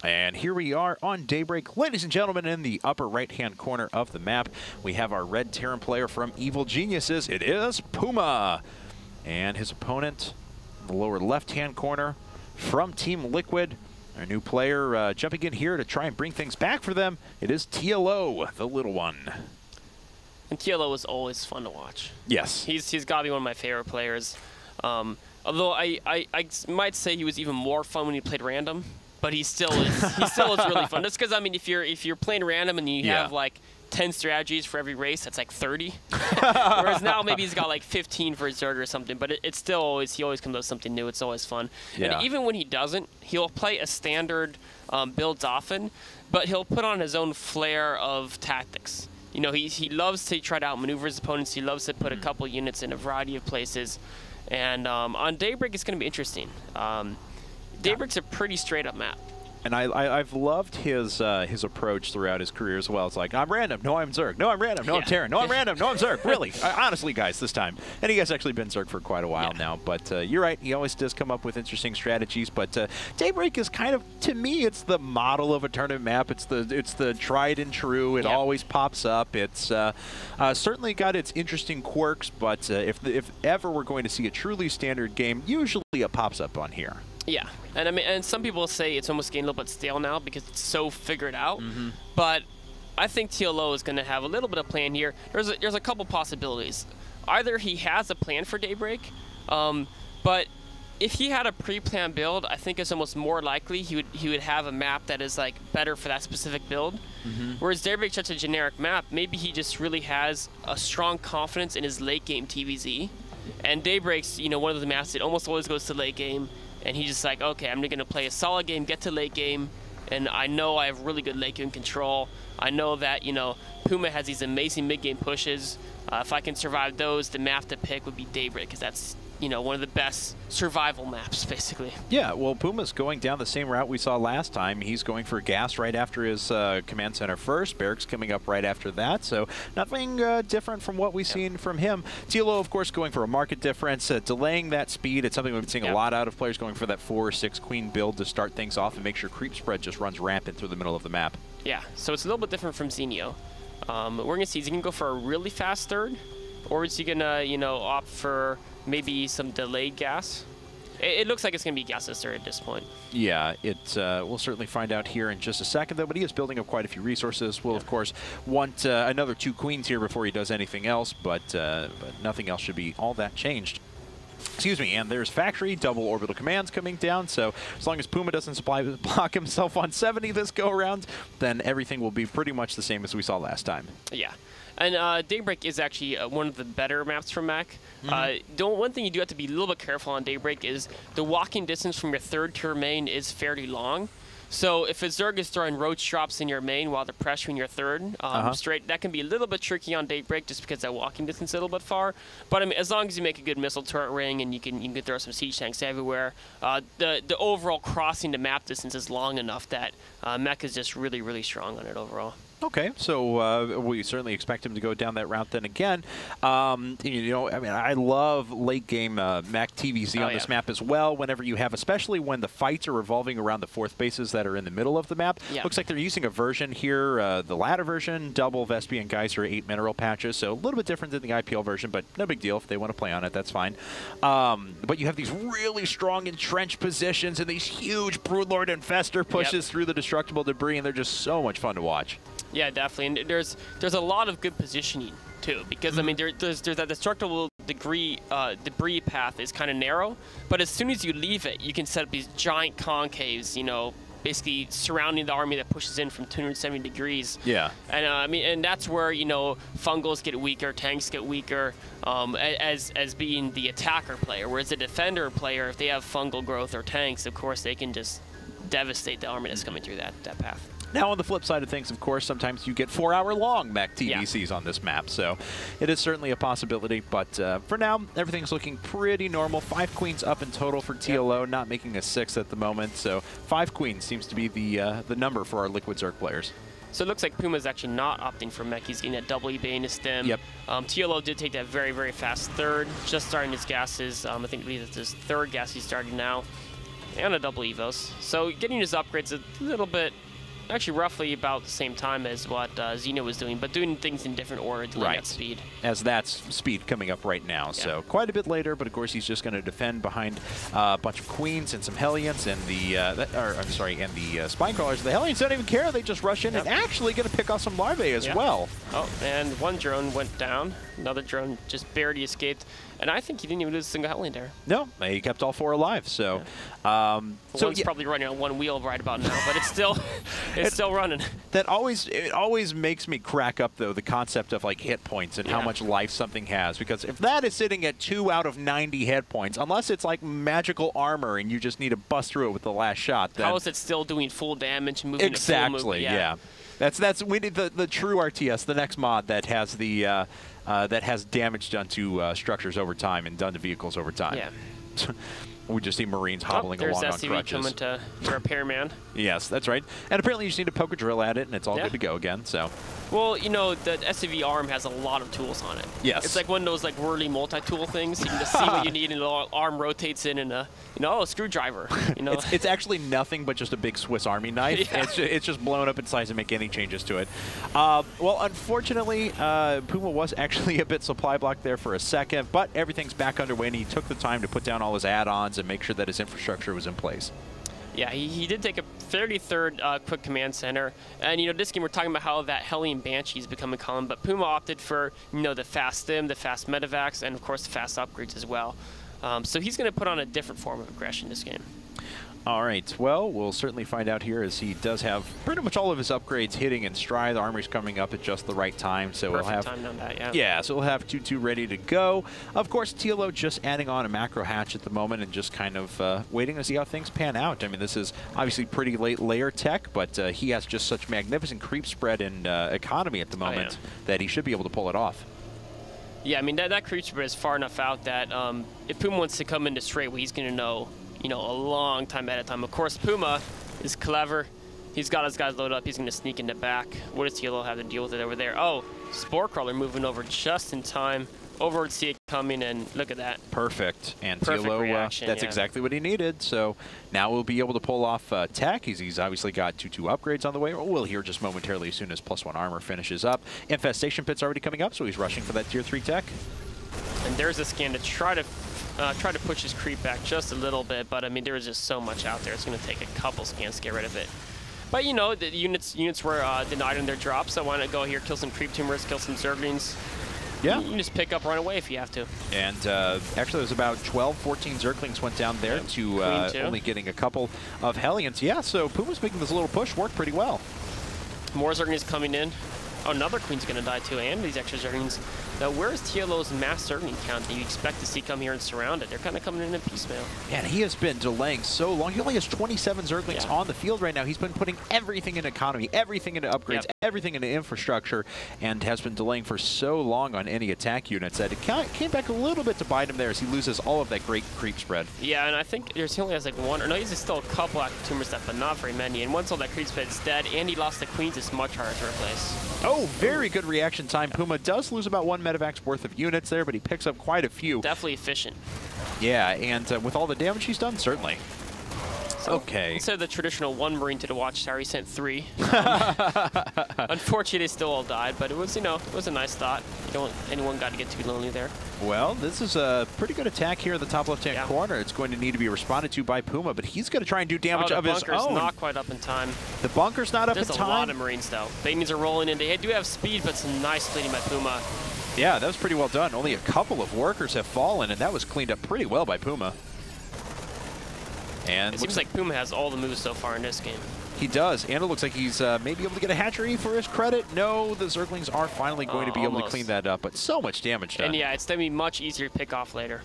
And here we are on Daybreak. Ladies and gentlemen, in the upper right-hand corner of the map, we have our red Terran player from Evil Geniuses. It is PuMa. And his opponent in the lower left-hand corner from Team Liquid. Our new player jumping in here to try and bring things back for them. It is TLO, the little one. And TLO is always fun to watch. Yes. He's got to be one of my favorite players. Although I might say he was even more fun when he played random. But he still is really fun. Just because, I mean, if you're playing random and you have like 10 strategies for every race, that's like 30. Whereas now maybe he's got like 15 for his Zerg or something. But it's still always, he always comes up with something new. It's always fun. Yeah. And even when he doesn't, he'll play a standard builds often, but he'll put on his own flair of tactics. You know, he loves to try to outmaneuver his opponents. He loves to put a couple units in a variety of places. And on Daybreak, it's going to be interesting. Daybreak's a pretty straight-up map. And I've loved his approach throughout his career as well. It's like, I'm random, no, I'm Zerg. No, I'm random, no, I'm Terran. No, I'm random, no, I'm Zerg. Really, honestly, guys, this time. And he has actually been Zerg for quite a while now. But you're right, he always does come up with interesting strategies. But Daybreak is kind of, to me, it's the model of a tournament map. It's the tried and true. It always pops up. It's certainly got its interesting quirks. But if ever we're going to see a truly standard game, usually it pops up on here. Yeah, and I mean, and some people say it's almost getting a little bit stale now because it's so figured out. But I think TLO is going to have a little bit of plan here. There's a couple possibilities. Either he has a plan for Daybreak, but if he had a pre-planned build, I think it's almost more likely he would have a map that is like better for that specific build. Whereas Daybreak's such a generic map, maybe he just really has a strong confidence in his late game TVZ. And Daybreak's, you know, one of the maps that almost always goes to late game. And he's just like, okay, I'm going to play a solid game, get to late game, and I know I have really good late game control. I know that, you know, PuMa has these amazing mid-game pushes. If I can survive those, the map to pick would be Daybreak, because that's, you know, one of the best survival maps, basically. Yeah, well, PuMa's going down the same route we saw last time. He's going for gas right after his command center first. Barracks coming up right after that, so nothing different from what we've seen from him. TLO, of course, going for a market difference, delaying that speed. It's something we've been seeing a lot out of players going for that 4 or 6 queen build to start things off and make sure creep spread just runs rampant through the middle of the map. Yeah, so it's a little bit different from Xenio. We're going to see, is he going to go for a really fast third? Or is he going to, you know, opt for maybe some delayed gas? It looks like it's going to be gasless third at this point. Yeah, we'll certainly find out here in just a second, though, but he is building up quite a few resources. We'll, of course, want another 2 queens here before he does anything else, but nothing else should be all that changed. Excuse me, and there's factory, double orbital commands coming down, so as long as PuMa doesn't block himself on 70 this go-around, then everything will be pretty much the same as we saw last time. Yeah. And Daybreak is actually one of the better maps for mech. One thing you do have to be a little bit careful on Daybreak is the walking distance from your third to your main is fairly long. So if a Zerg is throwing roach drops in your main while they're pressuring your third straight, that can be a little bit tricky on Daybreak just because that walking distance is a little bit far. But I mean, as long as you make a good missile turret ring and you can throw some siege tanks everywhere, the overall crossing the map distance is long enough that mech is just really, really strong on it overall. Okay, so we certainly expect him to go down that route then again. You know, I mean, I love late game mech TVZ on this map as well. Whenever you have, especially when the fights are revolving around the 4th bases that are in the middle of the map. Looks like they're using a version here, the ladder version, double Vespian Geyser 8 mineral patches, so a little bit different than the IPL version, but no big deal if they want to play on it, that's fine. But you have these really strong entrenched positions and these huge Broodlord Infestor pushes through the destructible debris, and they're just so much fun to watch. Yeah, definitely, and there's a lot of good positioning too, because I mean there's that destructible debris path is kind of narrow, but as soon as you leave it, you can set up these giant concaves, you know, basically surrounding the army that pushes in from 270 degrees. Yeah. And I mean, and that's where, you know, fungals get weaker, tanks get weaker, as being the attacker player, whereas the defender player, if they have fungal growth or tanks, of course they can just devastate the army that's coming through that path. Now, on the flip side of things, of course, sometimes you get 4-hour-long mech TVCs on this map, so it is certainly a possibility. But for now, everything's looking pretty normal. 5 queens up in total for TLO, not making a 6 at the moment. So 5 queens seems to be the number for our Liquid Zerg players. So it looks like PuMa's actually not opting for mech. He's getting a double eBay in his stem. Yep. TLO did take that very, very fast third, just starting his gases. I think it's his 3rd gas he's starting now. and a double Evos. So getting his upgrades a little bit, actually roughly about the same time as what Xeno was doing, but doing things in different order to get speed. As that's speed coming up right now, so quite a bit later, but of course he's just going to defend behind a bunch of Queens and some Hellions and the, Spine Crawlers. The Hellions don't even care, they just rush in and actually going to pick off some larvae as well. Oh, and one drone went down, another drone just barely escaped, and I think he didn't even lose a single Hellion there. No, he kept all 4 alive, so... One's probably running on one wheel right about now, but it's still it's still running. It always makes me crack up though, the concept of like hit points and how much life something has, because if that is sitting at 2 out of 90 hit points, unless it's like magical armor and you just need to bust through it with the last shot, then how is it still doing full damage and moving exactly at full movement? That's we need the true RTS, the next mod that has the that has damage done to structures over time and done to vehicles over time. We just see Marines hobbling along on crutches. There's SCV coming to repairman. Yes, that's right. And apparently you just need to poke a drill at it, and it's all good to go again. So, well, you know, the SCV arm has a lot of tools on it. Yes. It's like one of those like whirly multi-tool things. You can just see what you need, and the arm rotates in, and a a screwdriver. You know, it's actually nothing but just a big Swiss Army knife. It's just blown up in size and make any changes to it. Well, unfortunately, PuMa was actually a bit supply blocked there for a second, but everything's back underway, and he took the time to put down all his add-ons and make sure that his infrastructure was in place. Yeah, he did take a 33rd quick command center, and this game we're talking about how that Hellion Banshee is becoming common, but PuMa opted for the fast stim, the fast medevacs, and of course the fast upgrades as well. So he's going to put on a different form of aggression this game. All right, well, we'll certainly find out here as he does have pretty much all of his upgrades hitting in stride. The armor's coming up at just the right time, so we'll have time on that, so we'll have 2-2 ready to go. Of course, TLO just adding on a macro hatch at the moment and just kind of waiting to see how things pan out. I mean, this is obviously pretty late layer tech, but he has just such magnificent creep spread and economy at the moment that he should be able to pull it off. Yeah, I mean, that creep spread is far enough out that if PuMa wants to come into straight, well, he's going to know a long time at a time. Of course, PuMa is clever. He's got his guys loaded up. He's going to sneak in the back. What does TLO have to deal with it over there? Oh, Spore Crawler moving over just in time. Overlord see it coming, and look at that. Perfect. And Perfect TLO, reaction, that's exactly what he needed. So now we'll be able to pull off tech. He's obviously got 2-2 upgrades on the way. We'll hear just momentarily as soon as +1 armor finishes up. Infestation Pit's already coming up, so he's rushing for that Tier 3 tech. And there's a scan to try to push his creep back just a little bit, but I mean there is just so much out there. It's going to take a couple scans to get rid of it. But the units were denied in their drops, so why not go here, kill some creep tumors, kill some Zerglings. Yeah. You can just pick up, run away if you have to. And actually there's about 12, 14 Zerglings went down there to only getting a couple of Hellions. Yeah, so PuMa's making this little push work pretty well. More Zerglings coming in. Oh, another Queen's going to die too, and these extra Zerglings. Now, where's TLO's mass Zergling count that you expect to see come here and surround it? They're kind of coming in piecemeal. Man, he has been delaying so long. He only has 27 Zerglings on the field right now. He's been putting everything into economy, everything into upgrades, everything into infrastructure, and has been delaying for so long on any attack units that it came back a little bit to bite him there as he loses all of that great creep spread. Yeah, and I think he only has like one, or no, he's still a couple active tumors left, but not very many. And once all that creep spread is dead, and he lost the Queens, it's much harder to replace. Oh, very good reaction time. PuMa does lose about 1 medevac's worth of units there, but he picks up quite a few. Definitely efficient. Yeah, and with all the damage he's done, certainly. So instead of the traditional 1 Marine to the Watchtower, he sent 3. Unfortunately, they still all died, but it was, it was a nice thought. You don't want anyone got to get too lonely there. Well, this is a pretty good attack here in the top left-hand corner. It's going to need to be responded to by PuMa, but he's going to try and do damage of his own. The bunker's not quite up in time. The bunker's not up in time. There's a lot of Marines, though. Baneys are rolling in. They do have speed, but some nice bleeding by PuMa. Yeah, that was pretty well done. Only a couple of workers have fallen, and that was cleaned up pretty well by PuMa. And it seems like PuMa has all the moves so far in this game. He does, and it looks like he's maybe able to get a hatchery for his credit. No, the Zerglings are finally going to be able to clean that up, but so much damage done. And yeah, it's going to be much easier to pick off later.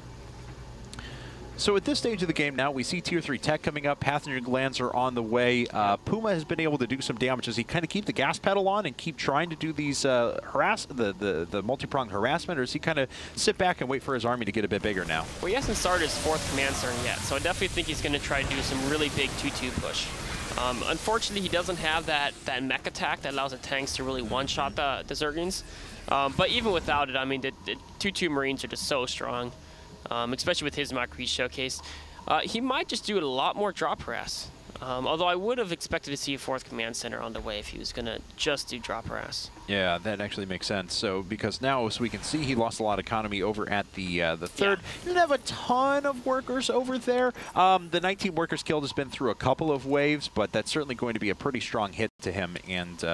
So at this stage of the game now, we see Tier 3 tech coming up. Passenger glands are on the way. PuMa has been able to do some damage. Does he kind of keep the gas pedal on and keep trying to do these the multi-pronged harassment, or does he kind of sit back and wait for his army to get a bit bigger now? Well, he hasn't started his 4th command center yet, so I definitely think he's going to try to do some really big 2-2 push. Unfortunately, he doesn't have that mech attack that allows the tanks to really one-shot the Zerglings. But even without it, I mean, the 2-2 Marines are just so strong. Especially with his Mach-Crease showcase. He might just do a lot more drop harass. Although I would have expected to see a 4th command center on the way if he was going to just do drop harass. Yeah, that actually makes sense. So because now, as we can see, he lost a lot of economy over at the 3rd. Yeah. He didn't have a ton of workers over there. The 19 workers killed has been through a couple of waves, but that's certainly going to be a pretty strong hit to him. And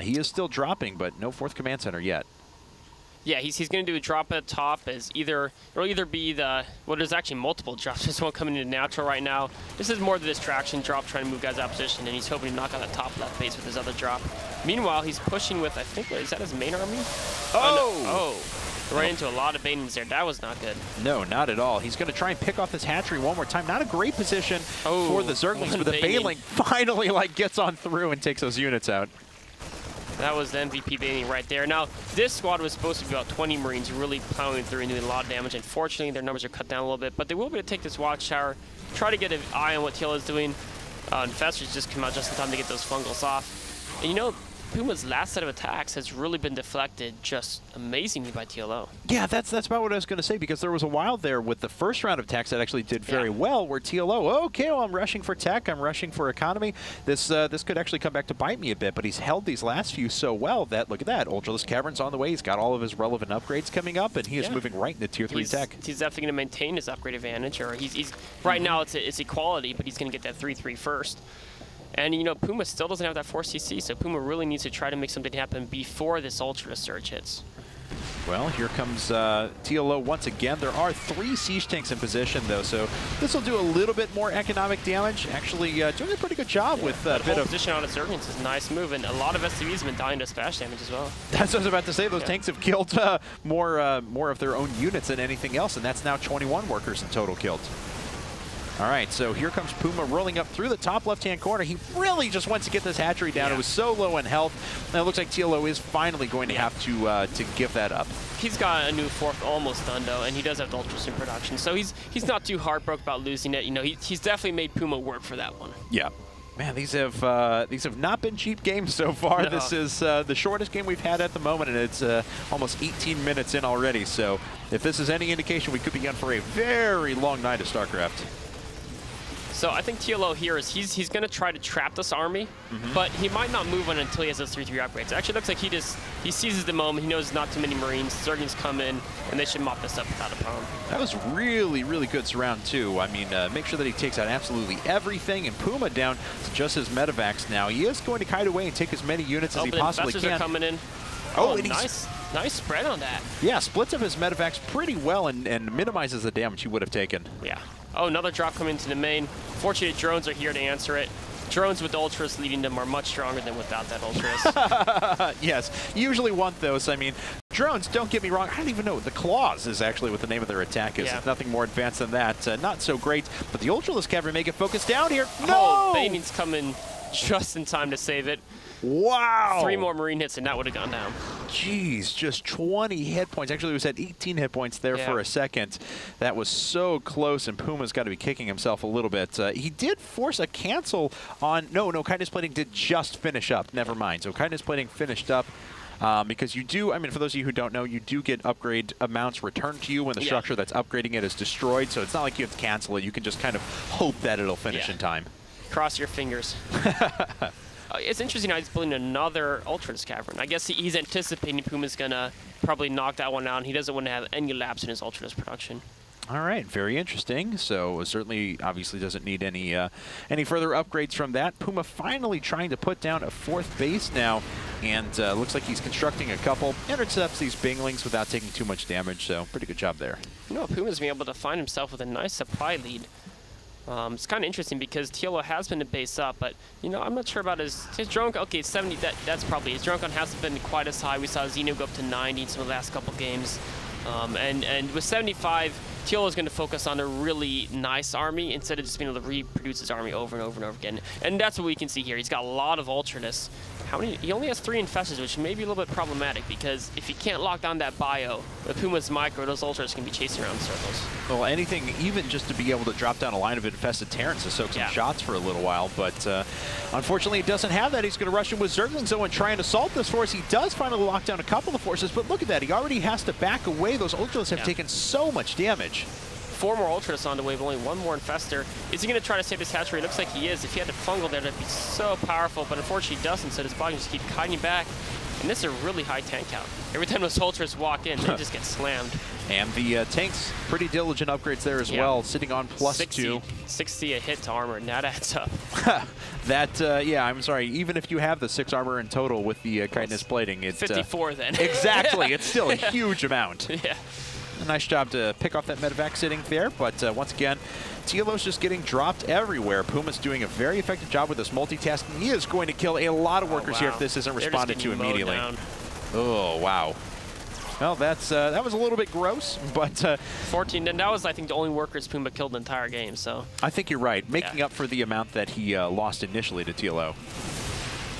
he is still dropping, but no 4th command center yet. Yeah, he's going to do a drop at the top as it'll either be the, well, there's actually multiple drops. There's one coming into natural right now. This is more the distraction drop, trying to move guys out of position, and he's hoping to knock out the top left base with his other drop. Meanwhile, he's pushing with, I think, is that his main army? Oh! No. Ran into a lot of baitings there. That was not good. No, not at all. He's going to try and pick off this hatchery one more time. Not a great position for the Zerglings, but the Bailing finally gets on through and takes those units out. That was the MVP baiting right there. Now, this squad was supposed to be about 20 Marines really plowing through and doing a lot of damage. Unfortunately, their numbers are cut down a little bit, but they will be able to take this watchtower, try to get an eye on what TLO is doing. Infestors just come out just in time to get those fungals off. And you know, PuMa's last set of attacks has really been deflected just amazingly by TLO. Yeah, that's about what I was going to say, because there was a while there with the first round of attacks that actually did very well, where TLO, okay, well, I'm rushing for tech, I'm rushing for economy. This could actually come back to bite me a bit, but he's held these last few so well that, look at that, Ultralisk Cavern's on the way. He's got all of his relevant upgrades coming up, and he is moving right into Tier 3 tech. He's definitely going to maintain his upgrade advantage, or he's right now it's equality, but he's going to get that 3-3 first. And, you know, PuMa still doesn't have that 4 CC, so PuMa really needs to try to make something happen before this Ultra surge hits. Well, here comes TLO once again. There are 3 siege tanks in position, though, so this will do a little bit more economic damage. Actually, doing a pretty good job with a bit of position on its Zerglings is a nice move, and a lot of SCVs have been dying to splash damage as well. That's what I was about to say. Those tanks have killed more of their own units than anything else, and that's now 21 workers in total killed. All right, so here comes PuMa rolling up through the top left-hand corner. He really just wants to get this hatchery down. It was so low in health. And it looks like TLO is finally going to have to give that up. He's got a new 4th almost done, though, and he does have the Ultras in production. So he's not too heartbroken about losing it. You know, he's definitely made PuMa work for that one. Yeah. Man, these have not been cheap games so far. No. This is the shortest game we've had at the moment, and it's almost 18 minutes in already. So if this is any indication, we could be in for a very long night of StarCraft. So I think TLO here is he's going to try to trap this army, but he might not move on until he has those 3-3 upgrades. It actually looks like he seizes the moment. He knows not too many Marines. Zerglings come in, and they should mop this up without a problem. That was really, really good surround, too. I mean, make sure that he takes out absolutely everything, and PuMa down to just his medevacs now. He is going to kite away and take as many units as he possibly can. Are coming in. Oh, nice spread on that. Yeah, splits up his medevacs pretty well and minimizes the damage he would have taken. Yeah. Oh, another drop coming into the main. Fortunately, drones are here to answer it. Drones with Ultras leading them are much stronger than without that Ultras. Yes, usually want those. I mean, drones, don't get me wrong, I don't even know. The Claws is actually what the name of their attack is. It's nothing more advanced than that. Not so great, but the Ultralisk Cavalry may get focused down here. No! Oh, Baiting's coming just in time to save it. Wow! 3 more Marine hits and that would have gone down. Jeez, just 20 hit points. Actually, it was at 18 hit points there for a second. That was so close, and PuMa's got to be kicking himself a little bit. He did force a cancel on... No, Kindness Plating did just finish up. Never mind. So Kindness Plating finished up. Because you do, I mean, for those of you who don't know, you do get upgrade amounts returned to you when the structure that's upgrading it is destroyed. So it's not like you have to cancel it. You can just kind of hope that it'll finish in time. Cross your fingers. It's interesting how he's building another Ultralisk Cavern. I guess he's anticipating PuMa's going to probably knock that one out, and he doesn't want to have any lapse in his Ultralisk production. All right, very interesting. So certainly, obviously, doesn't need any further upgrades from that. PuMa finally trying to put down a 4th base now, and looks like he's constructing a couple. Intercepts these Binglings without taking too much damage, so pretty good job there. You know, PuMa's been able to find himself with a nice supply lead. It's kind of interesting because TLO has been to base up, but, you know, I'm not sure about his drone. Okay, 70, that's probably, his drone count hasn't been quite as high. We saw Xeno go up to 90 in some of the last couple games. And with 75, TLO is going to focus on a really nice army instead of just being able to reproduce his army over and over and over again. And that's what we can see here. He's got a lot of Ultralists. He only has 3 Infestors, which may be a little bit problematic because if he can't lock down that bio, with PuMa's micro, those Ultras can be chasing around in circles. Well, anything, even just to be able to drop down a line of infested Terrans to soak some shots for a little while, but unfortunately it doesn't have that. He's going to rush in with Zerglings, though, and try and assault this force. He does finally lock down a couple of forces, but look at that. He already has to back away. Those Ultras have taken so much damage. 4 more Ultras on the wave, only 1 more Infester. Is he going to try to save this hatchery? It looks like he is. If he had to fungal there, that'd be so powerful, but unfortunately he doesn't, so this bot can just keep kiting back. And this is a really high tank count. Every time those Ultras walk in, they just get slammed. And the tanks, pretty diligent upgrades there as well, sitting on +2. 60 a hit to armor, and that adds up. Yeah, I'm sorry. Even if you have the 6 armor in total with the chitinous plating, it's 54 then. Exactly, it's still a huge amount. Yeah. A nice job to pick off that medevac sitting there, but once again, TLO's just getting dropped everywhere. PuMa's doing a very effective job with this multitasking. He is going to kill a lot of workers here if this isn't responded to immediately. Oh, wow. Well, that was a little bit gross, but 14. And that was, I think, the only workers PuMa killed the entire game. So I think you're right, making up for the amount that he lost initially to TLO.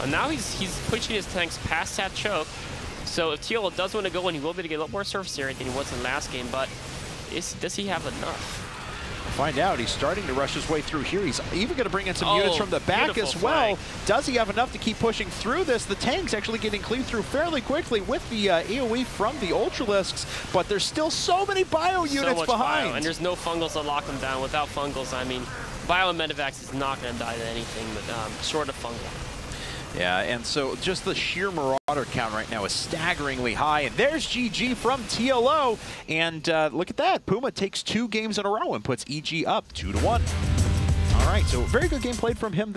And now he's pushing his tanks past that choke. So if TLO does want to go in, he will be able to get a lot more surface area than he was in the last game. But does he have enough? Find out. He's starting to rush his way through here. He's even going to bring in some units from the back as well. Does he have enough to keep pushing through this? The tank's actually getting cleaved through fairly quickly with the AoE from the Ultralisks, but there's still so many bio units behind. Bio, and there's no fungals to lock them down. Without fungals, I mean, bio and medevacs is not going to die to anything but short of fungal. Yeah, and so just the sheer Marauder count right now is staggeringly high. And there's GG from TLO. And look at that. PuMa takes 2 games in a row and puts EG up 2-1. All right, so very good game played from him.